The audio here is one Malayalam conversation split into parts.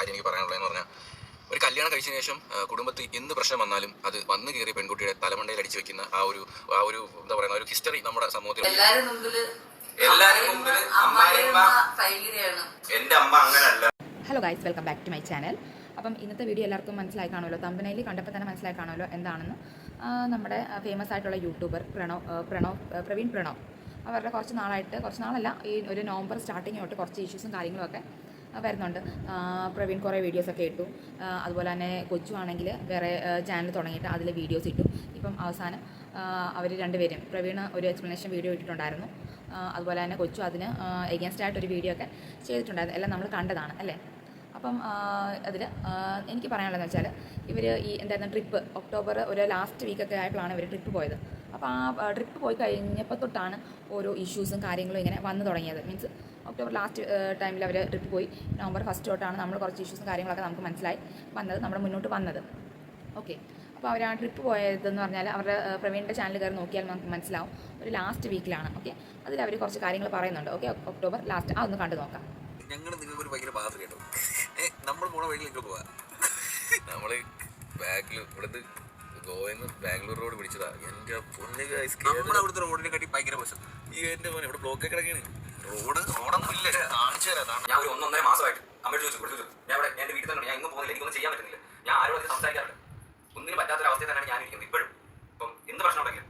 കാര്യം എനിക്ക് പറയാനുള്ളതെന്ന് പറഞ്ഞാൽ, ഒരു കല്യാണം കഴിച്ചതിന് ശേഷം കുടുംബത്തിൽ എന്ത് പ്രശ്നം വന്നാലും അത് വന്നു കയറിയ പെൺകുട്ടിയുടെ തലമണ്ടയിൽ അടിച്ചു വെക്കുന്ന ആ ഒരു എന്താ പറയുന്ന ഒരു ഹിസ്റ്ററി നമ്മുടെ സമൂഹത്തിൽ എല്ലാരും മുമ്പിൽ എന്റെ അമ്മ അങ്ങനല്ല. Hello guys, welcome back to my channel. അപ്പം ഇന്നത്തെ വീഡിയോ എല്ലാവർക്കും മനസ്സിലായി കാണുമല്ലോ, തമ്പനയിൽ കണ്ടപ്പോൾ തന്നെ മനസ്സിലായി കാണുമല്ലോ എന്താണെന്ന്. നമ്മുടെ ഫേമസ് ആയിട്ടുള്ള യൂട്യൂബർ പ്രവീൺ പ്രണവ്, അവരുടെ കുറച്ച് നാളല്ല, ഈ ഒരു നവംബർ സ്റ്റാർട്ടിങ് തൊട്ട് കുറച്ച് ഇഷ്യൂസും കാര്യങ്ങളുമൊക്കെ വരുന്നുണ്ട്. പ്രവീൺ കുറേ വീഡിയോസൊക്കെ ഇട്ടു. അതുപോലെ തന്നെ കൊച്ചു ആണെങ്കിൽ വേറെ ചാനൽ തുടങ്ങിയിട്ട് അതിൽ വീഡിയോസ് ഇട്ടു. ഇപ്പം അവസാനം അവർ രണ്ടുപേരും, പ്രവീൺ ഒരു എക്സ്പ്ലനേഷൻ വീഡിയോ ഇട്ടിട്ടുണ്ടായിരുന്നു, അതുപോലെ തന്നെ കൊച്ചു അതിന് എഗെയിൻസ്റ്റ് ആയിട്ടൊരു വീഡിയോ ഒക്കെ ചെയ്തിട്ടുണ്ടായിരുന്നു. എല്ലാം നമ്മൾ കണ്ടതാണ് അല്ലേ. അപ്പം അതിൽ എനിക്ക് പറയാനുള്ളതെന്ന് വെച്ചാൽ, ഇവർ ഈ എന്തായിരുന്നു ട്രിപ്പ് ഒക്ടോബർ ഒരു ലാസ്റ്റ് വീക്കൊക്കെ ആയപ്പോഴാണ് ഇവർ ട്രിപ്പ് പോയത്. അപ്പോൾ ആ ട്രിപ്പ് പോയി കഴിഞ്ഞപ്പോൾ തൊട്ടാണ് ഓരോ ഇഷ്യൂസും കാര്യങ്ങളും ഇങ്ങനെ വന്നു തുടങ്ങിയത്. മീൻസ് ഒക്ടോബർ ലാസ്റ്റ് ടൈമിൽ അവർ ട്രിപ്പ് പോയി, നവംബർ ഫസ്റ്റ് തൊട്ടാണ് നമ്മൾ കുറച്ച് ഇഷ്യൂസും കാര്യങ്ങളൊക്കെ നമുക്ക് മനസ്സിലായി നമ്മുടെ മുന്നോട്ട് വന്നത്. ഓക്കെ, അപ്പോൾ അവർ ആ ട്രിപ്പ് പോയതെന്ന് പറഞ്ഞാൽ അവരുടെ പ്രവീണിൻ്റെ ചാനൽ കയറി നോക്കിയാൽ നമുക്ക് മനസ്സിലാവും, ഒരു ലാസ്റ്റ് വീക്കിലാണ്. ഓക്കെ, അതിൽ അവർ കുറച്ച് കാര്യങ്ങൾ പറയുന്നുണ്ട്. ഓക്കെ, ഒക്ടോബർ ലാസ്റ്റ് അതൊന്ന് കണ്ടു നോക്കാം. ഞങ്ങൾ നിങ്ങൾക്കൊരു ഭയങ്കര ബാധ കേട്ടോ. നമ്മൾ പോണ വഴിയിലേക്ക് പോവാ. നമ്മൾ ബാഗിൽ ഇവിടുന്ന് ഗോവയിൽ നിന്ന് ബാംഗ്ലൂർ റോഡ് പിടിച്ചതാ. എൻ്റെ നമ്മുടെ അവിടുത്തെ റോഡിനെ കാട്ടി ഭയങ്കര മോശം. ഈ എൻ്റെ മോനെ ഇവിടെ ബ്ലോക്ക് കിടക്കുകയാണ്. റോഡൊന്നും ഇല്ല, കാണിച്ചു തരാം. ഞാൻ ഒരു 1.5 മാസമായിട്ട് അമ്മയോട് ചോദിച്ചു, ഞാൻ ഇവിടെ എൻ്റെ വീട്ടിൽ തന്നെ, ഞാൻ ഇങ്ങും പോകുന്നില്ല, എനിക്കൊന്നും ചെയ്യാൻ പറ്റുന്നില്ല, ഞാൻ ആരോട് സംസാരിക്കാറുണ്ട്, ഒന്നിനും പറ്റാത്തൊരവസ്ഥയിൽ തന്നെയാണ് ഞാനിരിക്കുന്നത് ഇപ്പോഴും. ഇപ്പം എന്ത് പ്രശ്നം ഉണ്ടെങ്കിലും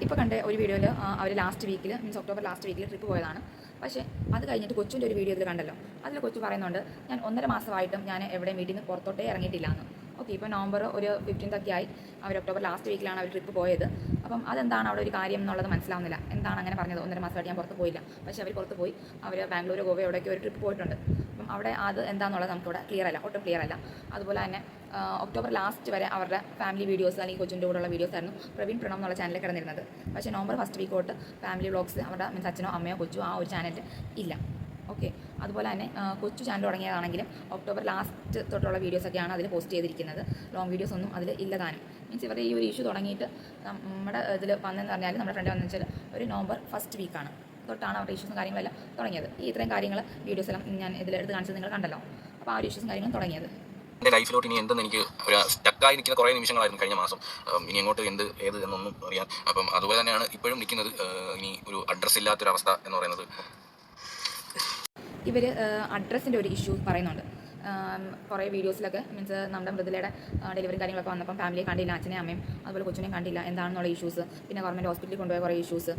ഇപ്പോൾ കണ്ട ഒരു വീഡിയോയിൽ അവർ ലാസ്റ്റ് വീക്കിൽ, മീൻസ് ഒക്ടോബർ ലാസ്റ്റ് വീക്കിൽ ട്രിപ്പ് പോയതാണ്. പക്ഷേ അത് കഴിഞ്ഞിട്ട് കൊച്ചിൻ്റെ ഒരു വീഡിയോ ഇതിൽ കണ്ടല്ലോ, അതിൽ കൊച്ചു പറയുന്നുണ്ട്, ഞാൻ 1.5 മാസമായിട്ടും ഞാൻ എവിടെയും വീട്ടിൽ നിന്ന് പുറത്തോട്ടേ ഇറങ്ങിയിട്ടില്ല എന്ന്. ഓക്കെ, ഇപ്പോൾ നവംബർ ഒരു 15th ഒക്കെ ആയി, അവർ ഒക്ടോബർ ലാസ്റ്റ് വീക്കിലാണ് അവർ ട്രിപ്പ് പോയത്. അപ്പം അതെന്താണ് അവിടെ ഒരു കാര്യം എന്നുള്ളത് മനസ്സിലാവുന്നില്ല. എന്താണ് അങ്ങനെ പറഞ്ഞത്, 1.5 മാസമായിട്ട് ഞാൻ പുറത്ത് പോയില്ല, പക്ഷേ അവർ പുറത്ത് പോയി, അവർ ബാംഗ്ലൂർ ഗോവ എവിടേക്ക് ഒരു ട്രിപ്പ് പോയിട്ടുണ്ട്. അപ്പം അവിടെ അത് എന്താണെന്നുള്ളത് നമുക്കിവിടെ ക്ലിയർ അല്ല, ഒട്ടും ക്ലിയർ അല്ല. അതുപോലെ തന്നെ ഒക്ടോബർ ലാസ്റ്റ് വരെ അവരുടെ ഫാമിലി വീഡിയോസ് അല്ലെങ്കിൽ കൊച്ചിൻ്റെ കൂടെയുള്ള വീഡിയോസ് ആയിരുന്നു പ്രവീൺ പ്രണവ് എന്നുള്ള ചാനലിൽ കിടന്നിരുന്നത്. പക്ഷേ നവംബർ ഫസ്റ്റ് വീക്ക് തൊട്ട് ഫാമിലി വ്ളോഗ്സ് അവരുടെ മീൻസ് അച്ഛനോ അമ്മയോ കൊച്ചോ ആ ഒരു ചാനലിൽ ഇല്ല. ഓക്കെ, അതുപോലെ തന്നെ കൊച്ചു ചാനൽ തുടങ്ങിയതാണെങ്കിലും ഒക്ടോബർ ലാസ്റ്റ് തൊട്ടുള്ള വീഡിയോസൊക്കെയാണ് അതിൽ പോസ്റ്റ് ചെയ്തിരിക്കുന്നത്. ലോങ് വീഡിയോസ് ഒന്നും അതിൽ ഇല്ലതാനും. മീൻസ് ഇവരുടെ ഈ ഒരു ഇഷ്യൂ തുടങ്ങിയിട്ട് നമ്മുടെ ഇതിൽ വന്നതെന്ന് പറഞ്ഞാൽ, നമ്മുടെ ഫ്രണ്ട് വന്നെന്ന് വെച്ചാൽ ഒരു നവംബർ ഫസ്റ്റ് വീക്കാണ് തൊട്ടാണ് അവരുടെ ഇഷ്യൂസും കാര്യങ്ങളെല്ലാം തുടങ്ങിയത്. ഈ ഇത്രയും കാര്യങ്ങൾ വീഡിയോസ് എല്ലാം ഞാൻ ഇതിലെടുത്ത് കാണിച്ചത് നിങ്ങൾ കണ്ടല്ലോ. അപ്പോൾ ആ ഒരു ഇഷ്യൂസും കാര്യങ്ങളും തുടങ്ങിയത്. എൻ്റെ ലൈഫിലോട്ട് ഇനി എന്തെന്ന് എനിക്ക് ഒരു സ്റ്റക്കായി നിൽക്കുന്ന കുറേ നിമിഷങ്ങളായിരുന്നു കഴിഞ്ഞ മാസം. ഇനി അങ്ങോട്ട് ഏത് എന്നൊന്നും അറിയാം. അപ്പം അതുപോലെ തന്നെയാണ് ഇപ്പോഴും നിൽക്കുന്നത്. ഇനി ഒരു അഡ്രസ്സ് ഇല്ലാത്തൊരവസ്ഥ എന്ന് പറയുന്നത്. ഇവർ അഡ്രസ്സിൻ്റെ ഒരു ഇഷ്യൂ പറയുന്നുണ്ട് കുറേ വീഡിയോസിലൊക്കെ. മീൻസ് നമ്മുടെ മൃദുലയുടെ ഡെലിവറി കാര്യങ്ങളൊക്കെ വന്നപ്പം ഫാമിലിയെ കണ്ടില്ല, അച്ഛനെയും അമ്മയും അതുപോലെ കൊച്ചിനെയും കണ്ടില്ല എന്താണെന്നുള്ള ഇഷ്യൂസ്, പിന്നെ ഗവൺമെൻറ് ഹോസ്പിറ്റലിൽ കൊണ്ടുപോയ കുറേ ഇഷ്യൂസ്,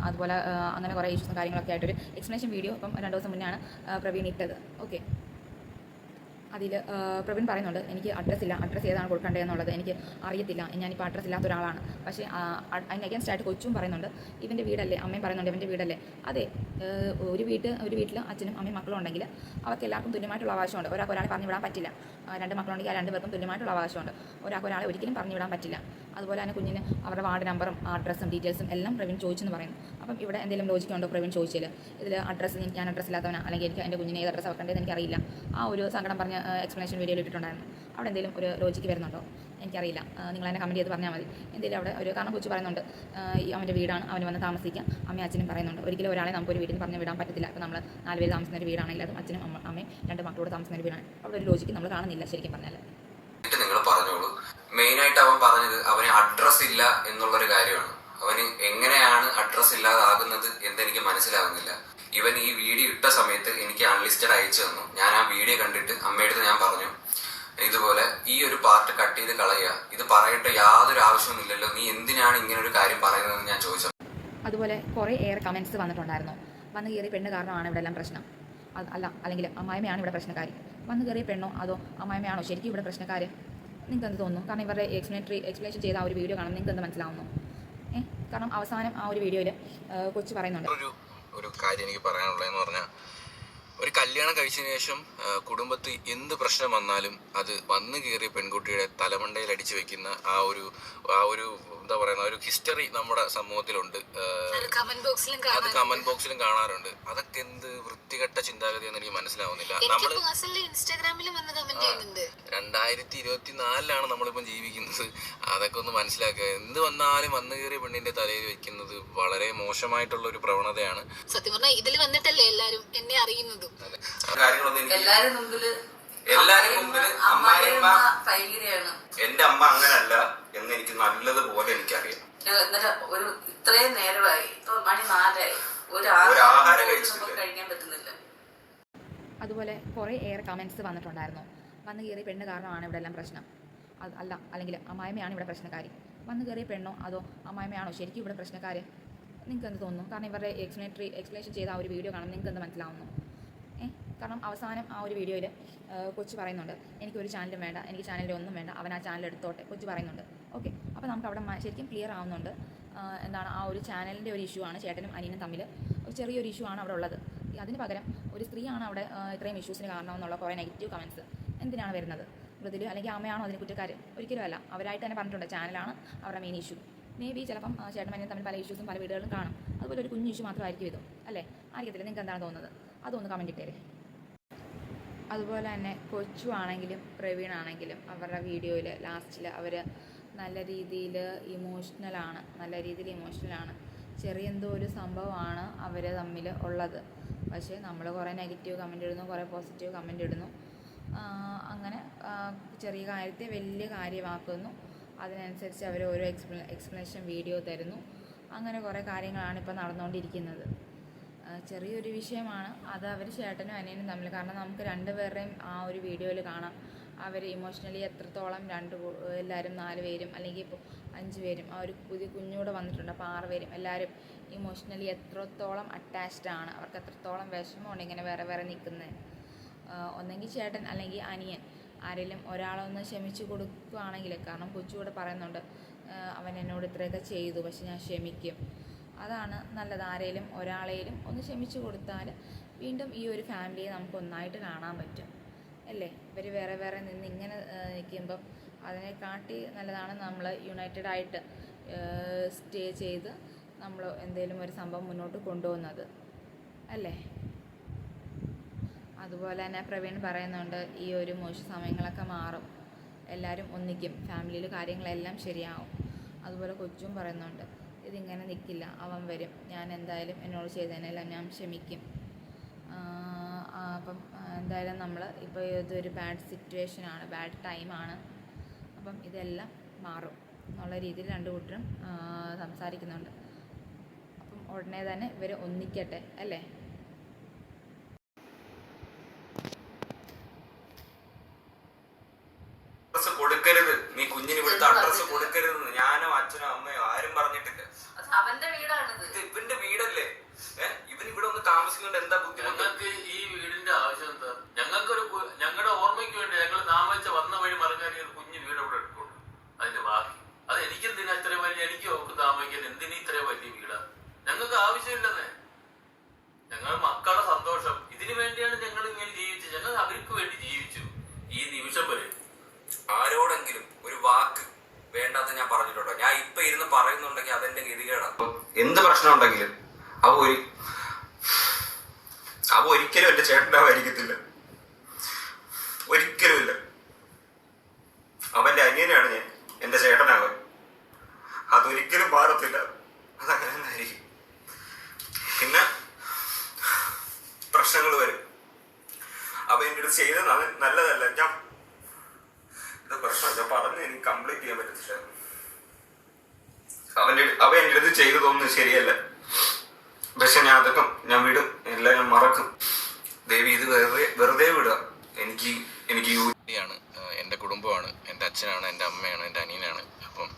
അതുപോലെ അങ്ങനെ കുറേ ഇഷ്യൂസും കാര്യങ്ങളൊക്കെ ആയിട്ടൊരു എക്സ്പ്ലനേഷൻ വീഡിയോ ഇപ്പം 2 ദിവസം മുന്നെയാണ് പ്രവീൺ ഇട്ടത്. ഓക്കെ, അതിൽ പ്രവീൺ പറയുന്നുണ്ട്, എനിക്ക് അഡ്രസ്സ് ഏതാണ് കൊടുക്കേണ്ടത് എന്നുള്ളത് എനിക്ക് അറിയത്തില്ല, ഞാനിപ്പോൾ അഡ്രസ്സ് ഇല്ലാത്ത ഒരാളാണ്. പക്ഷേ അതിന് അഗേൻസ്റ്റ് ആയിട്ട് കൊച്ചും പറയുന്നുണ്ട്, ഇവൻ്റെ വീടല്ലേ, അമ്മയും പറയുന്നുണ്ട് ഇവൻ്റെ വീടല്ലേ. അതെ, ഒരു വീട്ടിൽ അച്ഛനും അമ്മയും മക്കളും ഉണ്ടെങ്കിൽ അവർക്ക് എല്ലാവർക്കും തുല്യമായിട്ടുള്ള അവകാശമുണ്ട്. ഒരാളെ പറഞ്ഞു വിടാൻ പറ്റില്ല. 2 മക്കളുണ്ടെങ്കിൽ ആ 2 പേർക്കും തുല്യമായിട്ടുള്ള അവകാശമുണ്ട്. ഒരാളെ ഒരിക്കലും പറഞ്ഞു വിടാൻ പറ്റില്ല. അതുപോലെ തന്നെ കുഞ്ഞിന് അവരുടെ വാർഡ് നമ്പറും അഡ്രസ്സും ഡീറ്റെയിൽസും എല്ലാം പ്രവീൺ ചോദിച്ചെന്ന് പറയുന്നു. അപ്പം ഇവിടെ എന്തെങ്കിലും ലോജിക്കുണ്ടോ പ്രവീൺ ചോദിച്ചാൽ? ഇതിൽ ഞാൻ അഡ്രസ്സ് ഇല്ലാത്തവനാണ്, അല്ലെങ്കിൽ എനിക്ക് എൻ്റെ കുഞ്ഞിനെ ഏത് അഡ്രസ്സ് വെക്കേണ്ടതെന്ന് എനിക്കറിയില്ല. ആ ഒരു സങ്കടം പറഞ്ഞ എക്സ്പ്ലനേഷൻ വീഡിയോയിൽ ഇട്ടിട്ടുണ്ടായിരുന്നു. അവിടെ എന്തെങ്കിലും ഒരു ലോജിക്ക് വരുന്നുണ്ടോ എനിക്കറിയില്ല. നിങ്ങൾ എന്നെ കമൻറ്റ് ചെയ്ത് പറഞ്ഞാൽ മതി. എന്തെങ്കിലും അവിടെ ഒരു കാരണം കൊച്ചു പറയുന്നുണ്ട്, ഈ അവൻ്റെ വീടാണ്, അവന് വന്ന് താമസിക്കാം. അമ്മയും അച്ഛനും പറയുന്നുണ്ട്, ഒരിക്കലും ഒരാളെ നമുക്കൊരു വീട്ടിൽ നിന്ന് പറഞ്ഞു വിടാൻ പറ്റത്തില്ല. ഇപ്പോൾ നമ്മൾ 4 പേര് താമസിക്കുന്ന ഒരു വീടാണെങ്കിൽ അതും അച്ഛനും അമ്മയും 2 മക്കളോട് താമസിക്കുന്ന ഒരു വീടാണ്. അവിടെ ഒരു ലോജിക്ക് നമ്മൾ കാണുന്നില്ല ശരിക്കും പറഞ്ഞാൽ. നിങ്ങൾ പറഞ്ഞോളൂ. മെയിനായിട്ട് അവൻ പറഞ്ഞത് അവന് അഡ്രസ് ഇല്ല എന്നുള്ളൊരു കാര്യമാണ്. അവന് എങ്ങനെയാണ് അഡ്രസ് ഇല്ലാതാകുന്നത് എന്നെനിക്ക് മനസ്സിലാകുന്നില്ല. ഇവൻ ഈ വീഡിയോ ഇട്ട സമയത്ത് എനിക്ക് അൺലിസ്റ്റഡ് അയച്ചു തന്നു. ഞാൻ ആ വീഡിയോ കണ്ടിട്ട് അമ്മയുടെ ഞാൻ പറഞ്ഞു, ഇതുപോലെ ഈ ഒരു പാർട്ട് കട്ട് ചെയ്ത് കളയുക, ഇത് പറയേണ്ട യാതൊരു ആവശ്യവുമില്ലല്ലോ, നീ എന്തിനാണ് ഇങ്ങനെ ഒരു കാര്യം പറയുന്നതെന്ന് ഞാൻ ചോദിച്ചു. അതുപോലെ കുറേ കമൻറ്റ്സ് വന്നിട്ടുണ്ടായിരുന്നു. വന്ന് കയറിയ പെണ്ണ് കാരണമാണ് ഇവിടെ എല്ലാം പ്രശ്നം, അല്ലെങ്കിൽ അമ്മായിമ്മയാണ് ഇവിടെ പ്രശ്നക്കാരി. വന്ന് കയറിയ പെണ്ണോ അതോ അമ്മായിമ്മയാണോ ശരിക്കും ഇവിടെ പ്രശ്നക്കാർ? നിങ്ങൾക്ക് എന്ത് തോന്നുന്നു? കാരണം ഇവരുടെ എക്സ്പ്ലനേഷൻ ചെയ്ത ആ ഒരു വീഡിയോ കാണുമ്പോൾ നിങ്ങൾക്ക് എന്ത് മനസ്സിലാവുന്നു? കാരണം അവസാനം ആ ഒരു വീഡിയോയിൽ കൊച്ചു പറയുന്നുണ്ട്, ഒരു കാര്യം എനിക്ക് പറയാനുള്ളതെന്ന് പറഞ്ഞാൽ, ഒരു കല്യാണം കഴിച്ചതിന് ശേഷം കുടുംബത്തിൽ എന്ത് പ്രശ്നം വന്നാലും അത് വന്നു കയറിയ പെൺകുട്ടിയുടെ തലമണ്ടയിൽ അടിച്ചു വെക്കുന്ന ആ ഒരു എന്താ പറയുന്ന ഒരു ഹിസ്റ്ററി നമ്മുടെ സമൂഹത്തിലുണ്ട്. അത് കമന്റ് ബോക്സിലും കാണാറുണ്ട്. അതൊക്കെ എന്ത് വൃത്തികെട്ട ചിന്താഗതിയെന്ന് എനിക്ക് മനസ്സിലാവുന്നില്ല. നമ്മൾ 2024 നമ്മളിപ്പം ജീവിക്കുന്നത്. അതൊക്കെ ഒന്ന് മനസ്സിലാക്കുക. എന്ത് വന്നാലും വന്നു കയറിയ പെണ്ണിന്റെ തലയിൽ വെക്കുന്നത് വളരെ മോശമായിട്ടുള്ള ഒരു പ്രവണതയാണ്. സത്യം പറഞ്ഞാൽ ഇതിൽ വന്നിട്ടല്ലേ എല്ലാരും എന്നെ അറിയുന്നതും. എല്ലാരും മുമ്പില് എന്റെ അമ്മ അങ്ങനല്ല എന്ന് എനിക്ക് നല്ലതുപോലെ എനിക്കറിയാം. എന്നിട്ട് ഒരു ഇത്രയും നേരമായി, ഇപ്പൊ മണി 4 ഒരു ആഹാരം കഴിക്കാൻ പറ്റുന്നില്ല. അതുപോലെ കുറേ ഏറെ കമൻറ്റ്സ് വന്നിട്ടുണ്ടായിരുന്നു. വന്ന് കയറിയ പെണ്ണ് കാരണമാണ് ഇവിടെ എല്ലാം പ്രശ്നം, അല്ലെങ്കിൽ അമ്മായിമ്മയാണ് ഇവിടെ പ്രശ്നക്കാരി. വന്ന് കയറിയ പെണ്ണോ അതോ അമ്മായിമ്മയാണോ ശരിക്കും ഇവിടെ പ്രശ്നക്കാർ? നിങ്ങൾക്ക് എന്ത് തോന്നുന്നു? കാരണം ഇവരുടെ എക്സ്പ്ലനേഷൻ ചെയ്ത ആ ഒരു വീഡിയോ കാണുമ്പോൾ നിങ്ങൾക്ക് എന്ത് മനസ്സിലാവുന്നു? കാരണം അവസാനം ആ ഒരു വീഡിയോയിൽ കൊച്ചു പറയുന്നുണ്ട്, എനിക്കൊരു ചാനലും വേണ്ട, എനിക്ക് ചാനലിൽ ഒന്നും വേണ്ട, അവൻ ആ ചാനൽ എടുത്തോട്ടെ, കൊച്ചു പറയുന്നുണ്ട്. ഓക്കെ, അപ്പോൾ നമുക്ക് അവിടെ ശരിക്കും ക്ലിയർ ആവുന്നുണ്ട് എന്താണ് ആ ഒരു ചാനലിൻ്റെ ഒരു ഇഷ്യൂ ആണ്. ചേട്ടനും അനിയനും തമ്മിൽ ഒരു ചെറിയൊരു ഇഷ്യൂ ആണ് അവിടെ ഉള്ളത്. അതിന് പകരം ഒരു സ്ത്രീയാണ് അവിടെ ഇത്രയും ഇഷ്യൂസിന് കാരണമെന്നുള്ള കുറേ നെഗറ്റീവ് കമൻറ്റ്സ് എന്തിനാണ് വരുന്നത്? മൃദുല് അല്ലെങ്കിൽ അമ്മയാണോ അതിന് കുറ്റക്കാർ? ഒരിക്കലും അല്ല. അവരായിട്ട് തന്നെ പറഞ്ഞിട്ടുണ്ട് ചാനലാണ് അവരുടെ മെയിൻ ഇഷ്യൂ. മേ ബി ചിലപ്പം ചേട്ടനും അനിയനും തമ്മിൽ പല ഇഷ്യൂസും പല വീടുകളിലും കാണും. അതുപോലെ ഒരു കുഞ്ഞു ഇഷ്യൂ മാത്രമായിരിക്കും ഇതും, അല്ലേ? ആയിരിക്കത്തില്ല. നിങ്ങൾക്ക് എന്താണ് തോന്നുന്നത്? അതൊന്ന് കമൻറ്റ് ഇട്ടേരെ. അതുപോലെ തന്നെ കൊച്ചു ആണെങ്കിലും പ്രവീണാണെങ്കിലും അവരുടെ വീഡിയോയിൽ ലാസ്റ്റിൽ അവർ നല്ല രീതിയിൽ ഇമോഷണലാണ്. ചെറിയ എന്തോ ഒരു സംഭവമാണ് അവർ തമ്മിൽ ഉള്ളത്. പക്ഷേ നമ്മൾ കുറേ നെഗറ്റീവ് കമൻ്റ് ഇടുന്നു, കുറേ പോസിറ്റീവ് കമൻ്റ് ഇടുന്നു. അങ്ങനെ ചെറിയ കാര്യത്തെ വലിയ കാര്യമാക്കുന്നു. അതിനനുസരിച്ച് അവർ ഓരോ എക്സ്പ്ലനേഷൻ വീഡിയോ തരുന്നു. അങ്ങനെ കുറേ കാര്യങ്ങളാണ് ഇപ്പോൾ നടന്നുകൊണ്ടിരിക്കുന്നത്. ചെറിയൊരു വിഷയമാണ് അത് അവർ ചേട്ടനും അനിയനും തമ്മിൽ. കാരണം നമുക്ക് രണ്ടുപേരുടെയും ആ ഒരു വീഡിയോയിൽ കാണാം അവർ ഇമോഷണലി എത്രത്തോളം എല്ലാവരും 4 പേരും അല്ലെങ്കിൽ ഇപ്പോൾ 5 പേരും, ആ ഒരു പുതിയ കുഞ്ഞൂടെ വന്നിട്ടുണ്ട്, അപ്പോൾ 6 പേരും എല്ലാവരും ഇമോഷണലി എത്രത്തോളം അറ്റാച്ച്ഡ് ആണ്. അവർക്ക് എത്രത്തോളം വിഷമമുണ്ട് ഇങ്ങനെ വേറെ നിൽക്കുന്നത്. ഒന്നെങ്കിൽ ചേട്ടൻ അല്ലെങ്കിൽ അനിയൻ ആരെങ്കിലും ഒരാളൊന്ന് ക്ഷമിച്ചു കൊടുക്കുകയാണെങ്കിൽ, കാരണം കൊച്ചുകൂടെ പറയുന്നുണ്ട് അവൻ എന്നോട് ഇത്രയൊക്കെ ചെയ്തു പക്ഷെ ഞാൻ ക്ഷമിക്കും. അതാണ് നല്ലത്. ആരെങ്കിലും ഒരാളെയും ഒന്ന് ക്ഷമിച്ചു കൊടുത്താൽ വീണ്ടും ഈ ഒരു ഫാമിലിയെ നമുക്ക് ഒന്നായിട്ട് കാണാൻ പറ്റും, അല്ലേ? ഇവർ വേറെ നിന്ന് ഇങ്ങനെ നിൽക്കുമ്പം അതിനെക്കാട്ടി നല്ലതാണ് നമ്മൾ യുണൈറ്റഡ് ആയിട്ട് സ്റ്റേ ചെയ്ത് നമ്മൾ എന്തെങ്കിലും ഒരു സംഭവം മുന്നോട്ട് കൊണ്ടുപോകുന്നത്, അല്ലേ? അതുപോലെ തന്നെ പ്രവീൺ പറയുന്നുണ്ട് ഈ ഒരു മോശ സമയങ്ങളൊക്കെ മാറും, എല്ലാവരും ഒന്നിക്കും, ഫാമിലിയിൽ കാര്യങ്ങളെല്ലാം ശരിയാവും. അതുപോലെ കൊച്ചും പറയുന്നുണ്ട് ഇതിങ്ങനെ നിൽക്കില്ല, അവൻ വരും, ഞാൻ എന്തായാലും എന്നോട് ചെയ്തതിനെല്ലാം ഞാൻ ക്ഷമിക്കും. അപ്പം എന്തായാലും നമ്മൾ ഇപ്പോൾ ഇതൊരു ബാഡ് സിറ്റുവേഷനാണ്, ബാഡ് ടൈമാണ്, അപ്പം ഇതെല്ലാം മാറും എന്നുള്ള രീതിയിൽ രണ്ടു കൂട്ടരും സംസാരിക്കുന്നുണ്ട്. അപ്പം ഉടനെ തന്നെ ഇവർ ഒന്നിക്കട്ടെ, അല്ലേ? കൊടുക്കരുത്, നീ കുഞ്ഞിന് ഇവിടുത്തെ അഡ്രസ് കൊടുക്കരുതെന്ന് ഞാനോ അച്ഛനോ അമ്മയോ ആരും പറഞ്ഞിട്ടില്ല. അവന്റെ വീടാണിത്, ഇത് ഇവന്റെ വീടല്ലേ? ഇവൻ ഇവിടെ ഒന്ന് താമസിക്കുന്നുണ്ട് എന്താ ബുദ്ധിമുട്ട്? ഞങ്ങൾക്ക് ഈ വീടിന്റെ ആവശ്യം എന്താ? ഞങ്ങളുടെ ഓർമ്മയ്ക്ക് വേണ്ടി ഞങ്ങൾ താമസിച്ച വന്ന വഴി മറക്കാൻ ഒരു കുഞ്ഞു വീട് അവിടെ എടുക്കുള്ളൂ. അതിന്റെ ബാക്കി അത് എനിക്കെന്തിനാ ഇത്രയും വലിയ, എനിക്ക് ഒക്കെ താമസിക്കാൻ എന്തിനാ ഇത്രയും വലിയ വീടാ? ഞങ്ങൾക്ക് ആവശ്യമില്ലെന്നേ. ഞങ്ങൾ മക്കളുടെ സന്തോഷം ഇതിനു വേണ്ടിയാണ് ഞങ്ങൾ ഇങ്ങനെ ജീവിച്ചത്. ഞങ്ങൾ അവർക്ക് വേണ്ടി ജീവിച്ചു ഈ നിമിഷം വരെ. ആരോടെങ്കിലും ഒരു വാക്ക് വേണ്ടാത്ത ഞാൻ പറഞ്ഞിട്ടുണ്ടോ? ഞാൻ ഇപ്പൊ ഇരുന്ന് പറയുന്നുണ്ടെങ്കിൽ അതെന്റെ ഗതികേടാ. എന്ത് പ്രശ്നം ഉണ്ടെങ്കിലും അവ ഒരിക്കലും എന്റെ ചേട്ടനാവായിരിക്കത്തില്ല, ഒരിക്കലുമില്ല. അവന്റെ അനിയനാണ് ഞാൻ, എന്റെ ചേട്ടനാവൻ. അതൊരിക്കലും മാറത്തില്ല, അതങ്ങനെ തന്നെ ആയിരിക്കും. പിന്നെ പ്രശ്നങ്ങൾ വരും. അവ എൻ്റെ അടുത്ത് ചെയ്തത് നല്ലതല്ല. ഇത് പ്രശ്നം ഞാൻ പറഞ്ഞ് എനിക്ക് കംപ്ലീറ്റ് ചെയ്യാൻ പറ്റത്തില്ല. അവ എൻ്റെ അടുത്ത് ചെയ്തതൊന്നും ശരിയല്ല. പക്ഷെ ഞാൻ വിടും, എല്ലാം ഞാൻ മറക്കും. ദേവി ഇത് വെറുതെ വിടുക. എനിക്ക് ാണ് എൻ്റെ കുടുംബമാണ്, എൻ്റെ അച്ഛനാണ്, എൻ്റെ അമ്മയാണ്, എൻ്റെ അനിയനാണ്. അപ്പം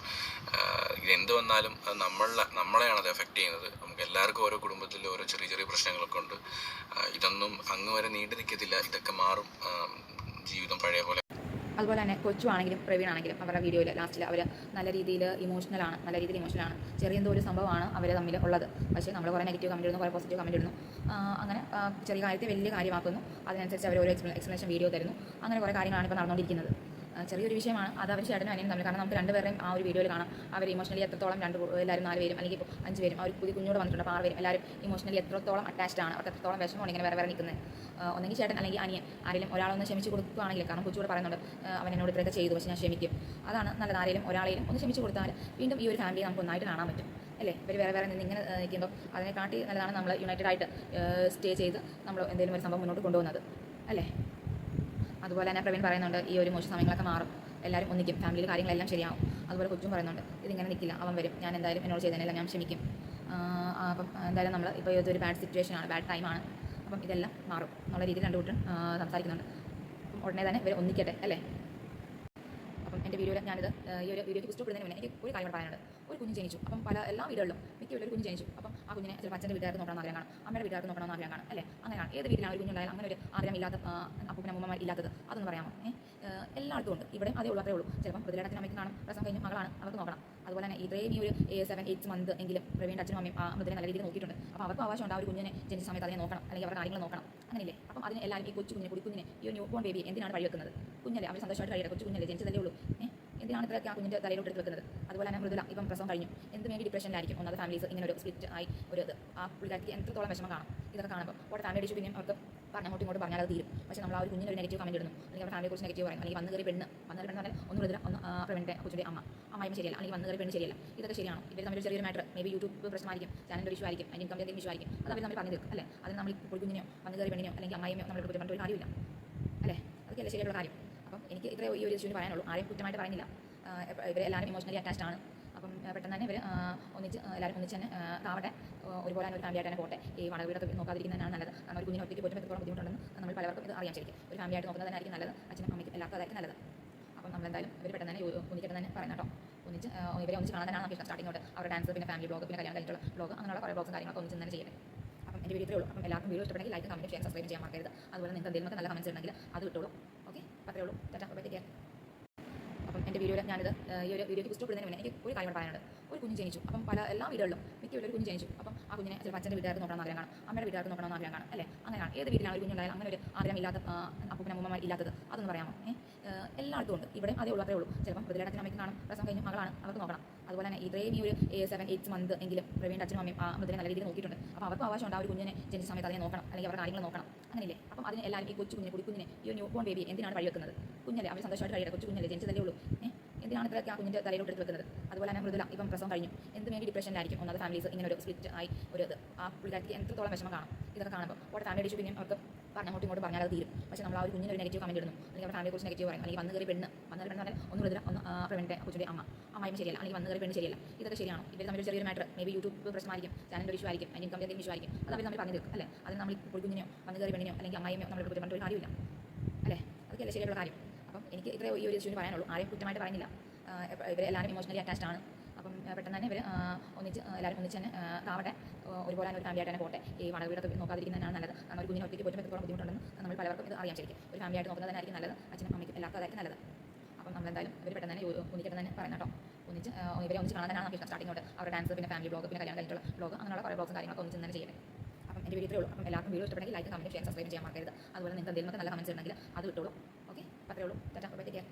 ഇതെന്ത് വന്നാലും അത് നമ്മളെയാണ് അത് എഫക്റ്റ് ചെയ്യുന്നത്. നമുക്ക് എല്ലാവർക്കും ഓരോ കുടുംബത്തിൽ ഓരോ ചെറിയ പ്രശ്നങ്ങളൊക്കെ ഉണ്ട്. ഇതൊന്നും അങ്ങ് വരെ നീണ്ടു നിൽക്കത്തില്ല, ഇതൊക്കെ മാറും. ജീവിതം പഴയ പോലെ. അതുപോലെ തന്നെ കൊച്ചു ആണെങ്കിലും പ്രവീണാണെങ്കിലും അവരുടെ വീഡിയോയിൽ ലാസ്റ്റിൽ അവർ നല്ല രീതിയിൽ ഇമോഷണലാണ്. ചെറിയ എന്തോ ഒരു സംഭവമാണ് അവർ തമ്മിൽ ഉള്ളത്. പക്ഷേ നമ്മൾ കുറേ നെഗറ്റീവ് കമൻറ്റ് ഇടുന്നു, കുറേ പോസിറ്റീവ് കമൻറ്റ് ഇടുന്നു. അങ്ങനെ ചെറിയ കാര്യത്തെ വലിയ കാര്യമാക്കുന്നു. അതിനനുസരിച്ച് അവർ ഓരോ എക്സ്പ്ലനേഷൻ വീഡിയോ തരുന്നു. അങ്ങനെ കുറേ കാര്യങ്ങളാണ് ഇപ്പോൾ നടന്നുകൊണ്ടിരിക്കുന്നത്. ചെറിയൊരു വിഷയമാണ് അത് അവർ ചേട്ടനും അനിയനും തമ്മിൽ. കാരണം നമുക്ക് രണ്ടുപേരെയും ആ ഒരു വീഡിയോയിൽ കാണാം അവർ ഇമോഷണലി എത്രത്തോളം എല്ലാവരും 4 പേരും അല്ലെങ്കിൽ ഇപ്പോൾ 5 പേരും, ആ ഒരു പുതിയ കുഞ്ഞോട് വന്നിട്ടുണ്ട്, അപ്പോൾ 6 പേരും എല്ലാവരും ഇമോഷണലി എത്രത്തോളം അറ്റാച്ച്ഡ് ആണ്. അവർക്ക് എത്രത്തോളം വിഷമമാണ് ഇങ്ങനെ വേറെ നിൽക്കുന്നത്. ഒന്നെങ്കിൽ ചേട്ടൻ അല്ലെങ്കിൽ അനിയൻ ആരെങ്കിലും ഒരാളൊന്ന് ക്ഷമിച്ചു കൊടുക്കുകയാണെങ്കിൽ, കാരണം കൊച്ചുകൂടെ പറയുന്നുണ്ട് അവൻ എന്നോട് ഇത്രയൊക്കെ ചെയ്തു പക്ഷേ ഞാൻ ക്ഷമിക്കും. അതാണ് നല്ലത്. ആരെങ്കിലും ഒരാളെയും ഒന്ന് ക്ഷമിച്ചു കൊടുത്താൽ വീണ്ടും ഈ ഒരു ഫാമിലിയെ നമുക്ക് ഒന്നായിട്ട് കാണാൻ പറ്റും, അല്ലേ? ഇവർ വേറെ നിന്ന് ഇങ്ങനെ നിൽക്കുമ്പോൾ അതിനെക്കാട്ടി നല്ലതാണ് നമ്മൾ യുണൈറ്റഡ് ആയിട്ട് സ്റ്റേ ചെയ്ത് നമ്മൾ എന്തെങ്കിലും ഒരു സംഭവം മുന്നോട്ട് കൊണ്ടുപോകുന്നത്, അല്ലേ? അതുപോലെ തന്നെ പ്രവീൺ പറയുന്നുണ്ട് ഈ ഒരു മോശം സമയങ്ങളൊക്കെ മാറും, എല്ലാവരും ഒന്നിക്കും, ഫാമിലിയിൽ കാര്യങ്ങളെല്ലാം ശരിയാവും. അതുപോലെ കൊച്ചും പറയുന്നുണ്ട് ഇതിങ്ങനെ നിൽക്കില്ല, അവൻ വരും, ഞാൻ എന്തായാലും എന്നോട് ചെയ്തതിനെല്ലാം ഞാൻ ക്ഷമിക്കും. അപ്പം എന്തായാലും നമ്മൾ ഇപ്പോൾ ഇതൊരു ബാഡ് സിറ്റുവേഷനാണ്, ബാഡ് ടൈമാണ്, അപ്പം ഇതെല്ലാം മാറും എന്നുള്ള രീതിയിൽ രണ്ടു കൂട്ടരും സംസാരിക്കുന്നുണ്ട്. അപ്പം ഉടനെ തന്നെ ഇവർ ഒന്നിക്കട്ടെ അല്ലേ. അപ്പം എൻ്റെ വീഡിയോയിൽ ഞാനിത് ഈ ഒരു വീഡിയോയ്ക്ക് ഇഷ്ടപ്പെടുന്നതിന് മുന്നേ എനിക്ക് ഒരു കാര്യം പറയാനുണ്ട്. ഒരു കുഞ്ഞ് ജനിച്ചു, അപ്പം എല്ലാ വീടുകളിലും മിക്ക ഒരു കുഞ്ഞ് ജനിച്ചു, അപ്പം ആ കുഞ്ഞിനെ ചിലപ്പോൾ അച്ഛൻ്റെ വീട്ടുകാർക്ക് നോക്കണമെന്ന് ആഗ്രഹം കാണും, അമ്മയുടെ വീട്ടുകാർക്ക് നോക്കണമെന്ന് ആഗ്രഹം കാണും അല്ലേ. അങ്ങനെയാണ് ഏത് വീട്ടിലാണ് ഒരു കുഞ്ഞുണ്ടായാലും അങ്ങനെ ഒരു ആഗ്രഹം ഇല്ലാത്ത അപ്പൂപ്പനും അമ്മമാർ ഇല്ലാത്തത്, അതൊന്ന് പറയാമോ? എല്ലായിടത്തും ഉണ്ട്, ഇവിടെ അതേ ഉള്ളത്രേ ഉള്ളൂ. ചിലപ്പം പ്രതിയുടെ അമ്മയ്ക്ക് കാണും, പ്രസവം കഴിഞ്ഞ് മകളാണ്, അവർക്ക് നോക്കണം. അതുപോലെ തന്നെ ഇത്രയും ഈ ഒരു 7-8 മന്ത് എങ്കിലും പ്രവീണിൻ്റെ അച്ഛനും അമ്മയും ആ മൃതിനെ നല്ല രീതിയിൽ നോക്കിയിട്ടുണ്ട്. അപ്പോൾ അവർക്ക് ആവശ്യമുണ്ട് ആ ഒരു കുഞ്ഞിനെ ജനിച്ച സമയത്ത് അതിനെ നോക്കണം, അല്ലെങ്കിൽ അവരുടെ കാര്യങ്ങൾ നോക്കണം, അങ്ങനെയില്ലേ. അപ്പം അതിന് എല്ലാവരും ഈ കൊച്ചു കുഞ്ഞിനെ കുടിക്കുഞ്ഞിനെ ഈ ഒരു ന്യൂ ബോൺ ബേബി എന്തിനാണ് വഴിവെക്കുന്നത്? കുഞ്ഞല്ലേ, അവർ സന്തോഷമായിട്ട് കഴിയട്ടെ, കൊച്ചു കുഞ്ഞല്ലേ, ജനിച്ചതല്ലേ ഉള്ളൂ. എന്തിനാണ് ഇത്രയൊക്കെ ആ കുഞ്ഞിൻ്റെ തലയിലോട്ട് എടുത്ത് വെക്കുന്നത്? അതുപോലെ തന്നെ മൃദുല ഇപ്പം പ്രസവം കഴിഞ്ഞു, എന്ത് വേണ്ടി ഡിപ്രഷനിലായിരിക്കും. ഒന്നാമത് ഫാമിലീസ് ഇങ്ങനെ ഒരു സ്പ്ലിറ്റ് ആയി ഒരു ഇത് ആ പുള്ളിക്കാർക്ക് എത്രത്തോളം വിഷമം കാണും ഇതൊക്കെ കാണുമ്പോൾ. അവിടെ ഫാമിലി ഇഷ്യൂ പിന്നെയും അവർക്ക് അങ്ങോട്ടും ഇങ്ങോട്ട് പറഞ്ഞാൽ അത് തീരും. പക്ഷേ നമ്മൾ ആ ഒരു കുഞ്ഞിന് ഒരു നെഗറ്റീവ് കമൻറ്റ് ഇടുന്നു, അല്ലെങ്കിൽ അവരുടെ ഫാമിലിയെ കുറിച്ച് നെഗറ്റീവ് പറയും, അല്ലെങ്കിൽ വന്ന് കയറി പെണ്ണ് പറഞ്ഞാൽ ഒന്ന് മൃദുല, ഒന്ന് പ്രവീണിൻ്റെ കൊച്ചിൻ്റെ അമ്മയും ശരിയല്ല, അല്ലെങ്കിൽ വന്ന് കയറി പെണ്ണ് ശരിയല്ല. ഇതൊക്കെ ശരിയാണോ? ഇവർ തമ്മിൽ ചെറിയൊരു മാറ്റർ, മേ ബി യൂട്യൂബ് പ്രശ്നമായിരിക്കും, ചാനലിൻ്റെ ഇഷ്യൂ ആയിരിക്കും, അതിന് ഇൻകം ഇഷ്യൂ ആയിരിക്കും, അത് അവർ തമ്മിൽ പറഞ്ഞു തീർക്കും അല്ലേ. അതിന് നമ്മൾ ഇപ്പോൾ കുഞ്ഞിനെയോ വന്ന് കയറി പെണ്ണിനെയോ അല്ലെങ്കിൽ അമ്മയോ നമ്മൾ പറഞ്ഞിട്ട് ഒരു കാര്യമില്ല അല്ലേ. അതൊക്കെയല്ലേ ശരിയായിട്ടുള്ള കാര്യം. അപ്പം എനിക്ക് ഇത്രേ ഈ ഒരു ഇഷ്യൂവിന് പറയാനുള്ളൂ. ആരെയും കുറ്റമായിട്ട് പറയുന്നില്ല, ഇവർ എല്ലാവരും ഇമോഷണലി അറ്റാച്ച്ഡ് ആണ്. അപ്പം പെട്ടെന്ന് തന്നെ ഇവർ എല്ലാവരും ഒന്നിച്ച് തന്നെ ആവട്ടെ, ഒരുപോലെ തന്നെ ഒരു ഫാമിലി ആയിട്ട് തന്നെ പോട്ടെ. ഈ വാടക വീടൊക്കെ നോക്കാതിരിക്കുന്നതാണ് നല്ലത്. കാരണം ഒരു കുഞ്ഞിനെ ഒറ്റയ്ക്ക് പോറ്റുമ്പോൾ എത്രത്തോളം ബുദ്ധിമുട്ടുണ്ടെന്ന് നമ്മൾ പലർക്കും ഇത് അറിയാൻ ശരിക്കും. ഒരു ഫാമിലി ആയിട്ട് നോക്കുന്നതായിരിക്കും നല്ലത്, അച്ഛനും അമ്മയ്ക്കും എല്ലാവർക്കും അതായിരിക്കും നല്ലത്. അപ്പം നമ്മളെന്തായാലും ഇവർ പെട്ടെന്ന് തന്നെ ഒന്നിച്ചിട്ട് തന്നെ പറയുന്നത് കേട്ടോ. ഇവരെ ഒന്നിച്ച് കാണാൻ തന്നെയാണ് നമുക്ക് ഇഷ്ടം. സ്റ്റാർട്ടിംഗ് തൊട്ട് അവരുടെ ഡാൻസ്, പിന്നെ ഫാമിലി ബ്ലോഗ്, പിന്നെ കല്യാണം കഴിഞ്ഞിട്ടുള്ള ബ്ലോഗ്, അങ്ങനെയുള്ള കുറേ ബ്ലോഗ്സും കാര്യങ്ങളൊക്കെ ഒന്നിച്ച് തന്നെ ചെയ്യട്ടെ. അപ്പം എൻ്റെ വീഡിയോ ഉള്ളൂ. അപ്പം എല്ലാവർക്കും വീഡിയോ ഇഷ്ടപ്പെടുമെങ്കിൽ ലൈക്ക്, കമൻറ്റ്, ഷെയർ, സബ്സ്ക്രൈബ് ചെയ്യാൻ മറക്കരുത്. അതുപോലെ നിങ്ങൾക്ക് എന്തെങ്കിലും നല്ല കമൻറ്റ്സ് ഉണ്ടെങ്കിൽ അത് ഇട്ടോളൂ. ഓക്കെ, അത്രേ ഉള്ളൂ. Tata, bye, take care. അപ്പം എൻ്റെ വീഡിയോയിൽ ഞാനിത് ഈ ഒരു വീഡിയോയ്ക്ക് ഇഷ്ടപ്പെടുന്നതിന് മുന്നേ എനിക്ക് ഒരു കാര്യം പറയാനുണ്ട്. ഒരു കുഞ്ഞ് ജനിച്ചു, അപ്പം എല്ലാ വീടുകളിലും മിക്ക ഒരു കുഞ്ഞ് ജനിച്ചു, അപ്പം ആ കുഞ്ഞിനെ ചിലപ്പോൾ അച്ഛൻ്റെ വീട്ടുകാർക്ക് നോക്കണമെന്ന് ആഗ്രഹം കാണും, അമ്മയുടെ വീട്ടുകാർക്ക് നോക്കണമെന്ന് ആഗ്രഹം കാണും അല്ലേ. അങ്ങനെയാണ് ഏത് വീട്ടിലാണ് ഒരു കുഞ്ഞുണ്ടായാലും അങ്ങനെ ഒരു ആഗ്രഹം ഇല്ലാത്ത അപ്പൂപ്പനും അമ്മമാർ ഇല്ലാത്തത്, അതൊന്ന് പറയാമോ? എല്ലായിടത്തും ഉണ്ട്, ഇവിടെ അതേ ഉള്ളത്രേ ഉള്ളൂ. ചിലപ്പം പ്രതിയുടെ അച്ഛനും അമ്മയ്ക്ക് കാണും, പ്രസവം കഴിഞ്ഞ് മകളാണ്, അവർക്ക് നോക്കണം. അതുപോലെ തന്നെ ഇത്രയും ഈ ഒരു 7-8 മന്ത് എങ്കിലും പ്രവീണിൻ്റെ അച്ഛനും അമ്മയും ആ മൃതിനെ നല്ല രീതിയിൽ നോക്കിയിട്ടുണ്ട്. അപ്പോൾ അവർക്ക് ആവശ്യമുണ്ട് ആ ഒരു കുഞ്ഞിനെ ജനിച്ച സമയത്ത് അതിനെ നോക്കണം, അല്ലെങ്കിൽ അവരുടെ കാര്യങ്ങൾ നോക്കണം, അങ്ങനെയില്ലേ. അപ്പം അതിന് എല്ലാവരും ഈ കൊച്ചു കുഞ്ഞിനെ കുടിക്കുഞ്ഞിനെ ഈ ഒരു ന്യൂ ബോൺ ബേബി എന്തിനാണ് വഴിവെക്കുന്നത്? കുഞ്ഞല്ലേ, അവർ സന്തോഷമായിട്ട് കഴിയട്ടെ, കൊച്ചു കുഞ്ഞല്ലേ, ജനിച്ചതല്ലേ ഉള്ളൂ. എന്തിനാണ് ഇത്രയൊക്കെ ആ കുഞ്ഞിൻ്റെ തലയിലോട്ട് എടുത്ത് വെക്കുന്നത്? അതുപോലെ തന്നെ മൃദുല ഇപ്പം പ്രസവം കഴിഞ്ഞു, എന്ത് വേണ്ടി ഡിപ്രഷനിലായിരിക്കും. ഒന്നാമത് ഫാമിലീസ് ഇങ്ങനെ ഒരു സ്പ്ലിറ്റ് ആയി ഒരു ഇത് ആ പുള്ളിക്കാർക്ക് എത്രത്തോളം വിഷമം കാണും ഇതൊക്കെ കാണുമ്പോൾ. അവിടെ ഫാമിലി ഇഷ്യൂ പിന്നെയും അവർക്ക് അങ്ങോട്ടും ഇങ്ങോട്ട് പറഞ്ഞാൽ അത് തീരും. പക്ഷേ നമ്മൾ ആ ഒരു കുഞ്ഞിന് ഒരു നെഗറ്റീവ് കമൻറ്റ് ഇടുന്നു, അല്ലെങ്കിൽ അവരുടെ ഫാമിലിയെ കുറിച്ച് നെഗറ്റീവ് പറയും, അല്ലെങ്കിൽ വന്ന് കയറി പെണ്ണ് പറഞ്ഞാൽ ഒന്ന് മൃദുല, ഒന്ന് പ്രവീണിൻ്റെ കൊച്ചിൻ്റെ അമ്മയും ശരിയല്ല, അല്ലെങ്കിൽ വന്ന് കയറി പെണ്ണ് ശരിയല്ല. ഇതൊക്കെ ശരിയാണോ? ഇവർ തമ്മിൽ ചെറിയൊരു മാറ്റർ, മേ ബി യൂട്യൂബ് പ്രശ്നമായിരിക്കും, ചാനലിൻ്റെ ഇഷ്യൂ ആയിരിക്കും, അതിന് ഇൻകം ഇഷ്യൂ ആയിരിക്കും, അത് അവർ തമ്മിൽ പറഞ്ഞു തീർക്കും അല്ലേ. അതിന് നമ്മൾ ഇപ്പോൾ കുഞ്ഞിനെയോ വന്ന് കയറി പെണ്ണിനെയോ അല്ലെങ്കിൽ അമ്മയോ നമ്മൾ പറഞ്ഞിട്ട് ഒരു കാര്യമില്ല അല്ലേ. അതൊക്കെയല്ലേ ശരിയായിട്ടുള്ള കാര്യം. അപ്പം എനിക്ക് ഇത്രേ ഈ ഒരു ഇഷ്യൂവിന് പറയാനുള്ളൂ. ആരെയും കുറ്റമായിട്ട് പറയുന്നില്ല, ഇവർ എല്ലാവരും ഇമോഷണലി അറ്റാച്ച്ഡ് ആണ്. അപ്പം പെട്ടെന്ന് തന്നെ ഇവർ എല്ലാവരും ഒന്നിച്ച് തന്നെ ആവട്ടെ, ഒരുപോലെ തന്നെ ഒരു ഫാമിലി ആയിട്ട് തന്നെ പോട്ടെ. ഈ വാടക വീടൊക്കെ നോക്കാതിരിക്കുന്നതാണ് നല്ലത്. കാരണം ഒരു കുഞ്ഞിനെ ഒറ്റയ്ക്ക് പോറ്റുമ്പോൾ എത്രത്തോളം ബുദ്ധിമുട്ടുണ്ടെന്ന് നമ്മൾ പലർക്കും ഇത് അറിയാൻ ശരിക്കും. ഒരു ഫാമിലി ആയിട്ട് നോക്കുന്നതായിരിക്കും നല്ലത്, അച്ഛനും അമ്മയ്ക്കും എല്ലാവർക്കും അതായിരിക്കും നല്ലത്. അപ്പം നമ്മളെന്തായാലും ഇവർ പെട്ടെന്ന് തന്നെ ഒന്നിച്ചിട്ട് തന്നെ പറയുന്നത് കേട്ടോ. ഇവരെ ഒന്നിച്ച് കാണാൻ തന്നെയാണ് നമുക്ക് ഇഷ്ടം. സ്റ്റാർട്ടിംഗ് തൊട്ട് അവരുടെ ഡാൻസ്, പിന്നെ ഫാമിലി ബ്ലോഗ്, പിന്നെ കല്യാണം കഴിഞ്ഞിട്ടുള്ള ബ്ലോഗ്, അങ്ങനെയുള്ള കുറേ ബ്ലോഗ്സും കാര്യങ്ങളൊക്കെ ഒന്നിച്ച് തന്നെ ചെയ്യട്ടെ. അപ്പം എൻ്റെ വീഡിയോ ഉള്ളൂ. അപ്പം എല്ലാവർക്കും വീഡിയോ ഇഷ്ടപ്പെടുമെങ്കിൽ ലൈക്ക്, കമൻറ്റ്, ഷെയർ, സബ്സ്ക്രൈബ് ചെയ്യാൻ മറക്കരുത്. അതുപോലെ നിങ്ങൾക്ക് എന്തെങ്കിലും നല്ല കമൻറ്റ്സ് ഉണ്ടെങ്കിൽ അത് ഇട്ടോളൂ. ഓക്കെ, അത്രേ ഉള്ളൂ. Tata, bye, take care.